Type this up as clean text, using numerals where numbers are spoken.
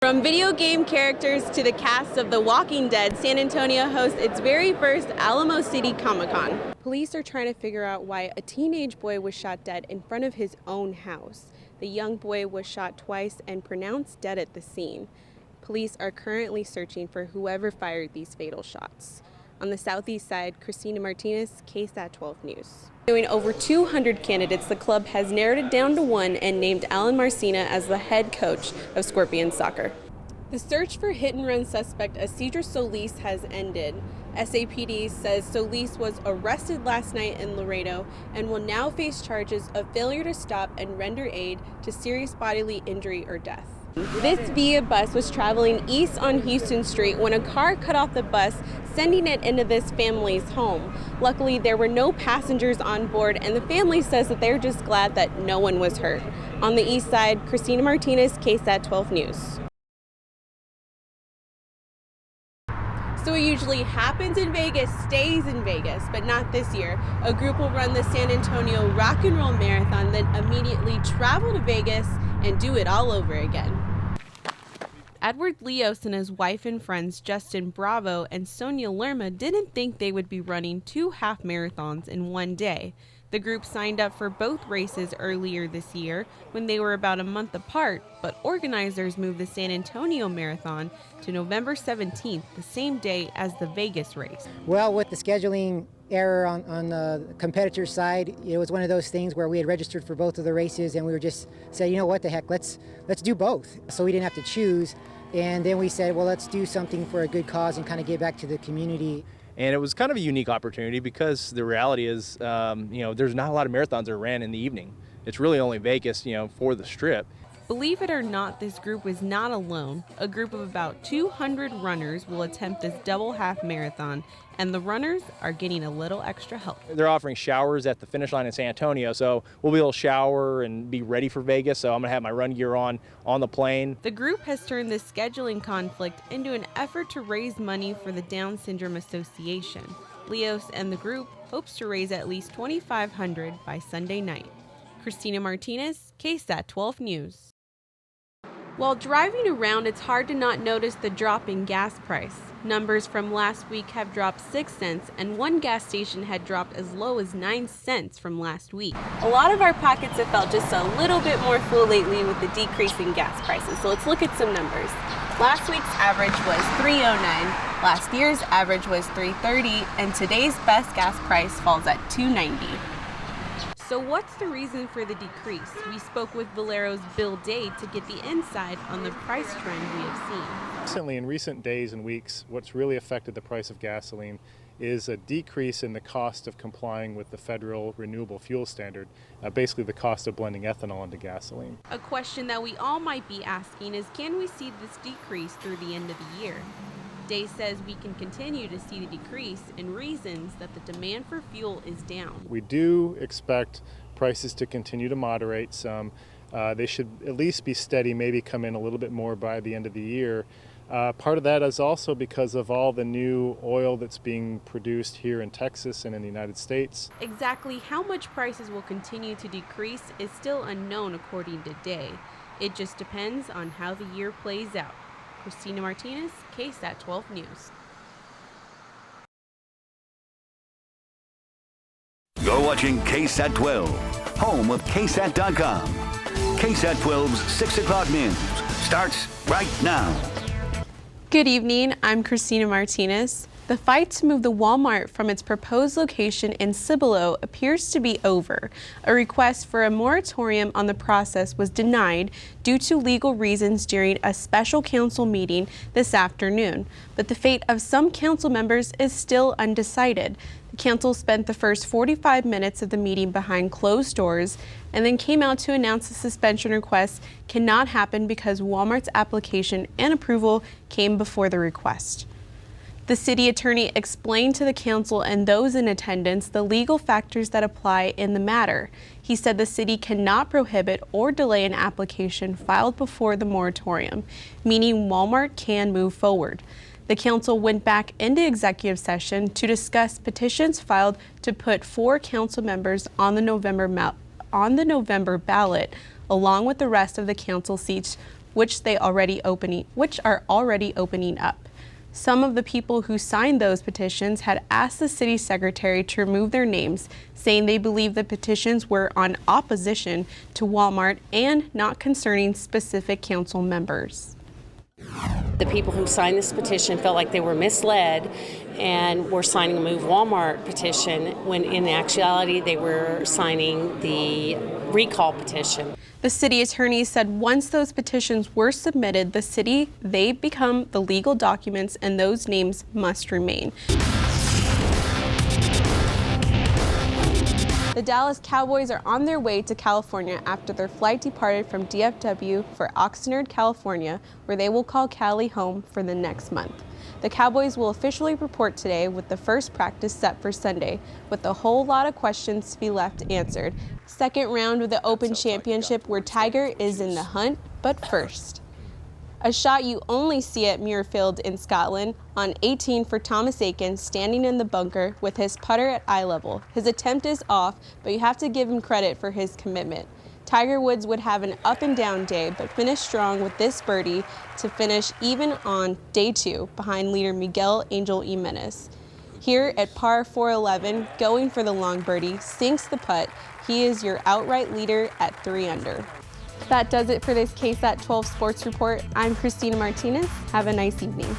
From video game characters to the cast of The Walking Dead, San Antonio hosts its very first Alamo City Comic-Con. Police are trying to figure out why a teenage boy was shot dead in front of his own house. The young boy was shot twice and pronounced dead at the scene. Police are currently searching for whoever fired these fatal shots. On the southeast side, Christina Martinez, KSAT 12 News. Doing over 200 candidates, the club has narrowed it down to one and named Alan Marcina as the head coach of Scorpions Soccer. The search for hit-and-run suspect Isidro Solis has ended. SAPD says Solis was arrested last night in Laredo and will now face charges of failure to stop and render aid to serious bodily injury or death. This Via bus was traveling east on Houston Street when a car cut off the bus, sending it into this family's home. Luckily, there were no passengers on board, and the family says that they're just glad that no one was hurt. On the east side, Christina Martinez, KSAT 12 News. So what usually happens in Vegas stays in Vegas, but not this year. A group will run the San Antonio Rock and Roll Marathon, then immediately travel to Vegas and do it all over again. Edward Leos and his wife and friends Justin Bravo and Sonia Lerma didn't think they would be running two half marathons in one day. The group signed up for both races earlier this year when they were about a month apart, but organizers moved the San Antonio Marathon to November 17th, the same day as the Vegas race. Well, with the scheduling error on the competitor's side, it was one of those things where we had registered for both of the races and we were just saying, you know what the heck, let's do both. So we didn't have to choose. And then we said, well, let's do something for a good cause and kind of give back to the community. And it was kind of a unique opportunity because the reality is, there's not a lot of marathons that are ran in the evening. It's really only Vegas, for the Strip. Believe it or not, this group was not alone. A group of about 200 runners will attempt this double half marathon, and the runners are getting a little extra help. They're offering showers at the finish line in San Antonio, so we'll be able to shower and be ready for Vegas, so I'm going to have my run gear on the plane. The group has turned this scheduling conflict into an effort to raise money for the Down Syndrome Association. Leos and the group hopes to raise at least $2,500 by Sunday night. Christina Martinez, KSAT 12 News. While driving around, it's hard to not notice the drop in gas price. Numbers from last week have dropped 6 cents, and one gas station had dropped as low as 9 cents from last week. A lot of our pockets have felt just a little bit more full lately with the decrease in gas prices, so let's look at some numbers. Last week's average was $3.09, last year's average was $3.30, and today's best gas price falls at $2.90. So what's the reason for the decrease? We spoke with Valero's Bill Day to get the inside on the price trend we have seen. Recently, in recent days and weeks, what's really affected the price of gasoline is a decrease in the cost of complying with the federal renewable fuel standard, basically the cost of blending ethanol into gasoline. A question that we all might be asking is, can we see this decrease through the end of the year? Day says we can continue to see the decrease in reasons that the demand for fuel is down. We do expect prices to continue to moderate some. They should at least be steady, maybe come in a little bit more by the end of the year. Part of that is also because of all the new oil that's being produced here in Texas and in the United States. Exactly how much prices will continue to decrease is still unknown according to Day. It just depends on how the year plays out. Christina Martinez, KSAT 12 News. You're watching KSAT 12, home of KSAT.com. KSAT 12's 6 o'clock news starts right now. Good evening, I'm Christina Martinez. The fight to move the Walmart from its proposed location in Cibolo appears to be over. A request for a moratorium on the process was denied due to legal reasons during a special council meeting this afternoon, but the fate of some council members is still undecided. The council spent the first 45 minutes of the meeting behind closed doors and then came out to announce the suspension request cannot happen because Walmart's application and approval came before the request. The city attorney explained to the council and those in attendance the legal factors that apply in the matter. He said the city cannot prohibit or delay an application filed before the moratorium, meaning Walmart can move forward. The council went back into executive session to discuss petitions filed to put 4 council members on the November ballot, along with the rest of the council seats which are already opening up. Some of the people who signed those petitions had asked the city secretary to remove their names, saying they believe the petitions were on opposition to Walmart and not concerning specific council members. The people who signed this petition felt like they were misled and were signing a Move Walmart petition when in actuality they were signing the recall petition. The city attorney said once those petitions were submitted, they become the legal documents and those names must remain. The Dallas Cowboys are on their way to California after their flight departed from DFW for Oxnard, California, where they will call Cali home for the next month. The Cowboys will officially report today with the first practice set for Sunday, with a whole lot of questions to be left answered. Second round of the Open Championship where Tiger is in the hunt, but first. A shot you only see at Muirfield in Scotland, on 18 for Thomas Aiken, standing in the bunker with his putter at eye level. His attempt is off, but you have to give him credit for his commitment. Tiger Woods would have an up and down day, but finished strong with this birdie to finish even on day 2 behind leader Miguel Angel Jimenez. Here at par 411, going for the long birdie, sinks the putt. He is your outright leader at 3 under. That does it for this KSAT 12 Sports Report. I'm Christina Martinez. Have a nice evening.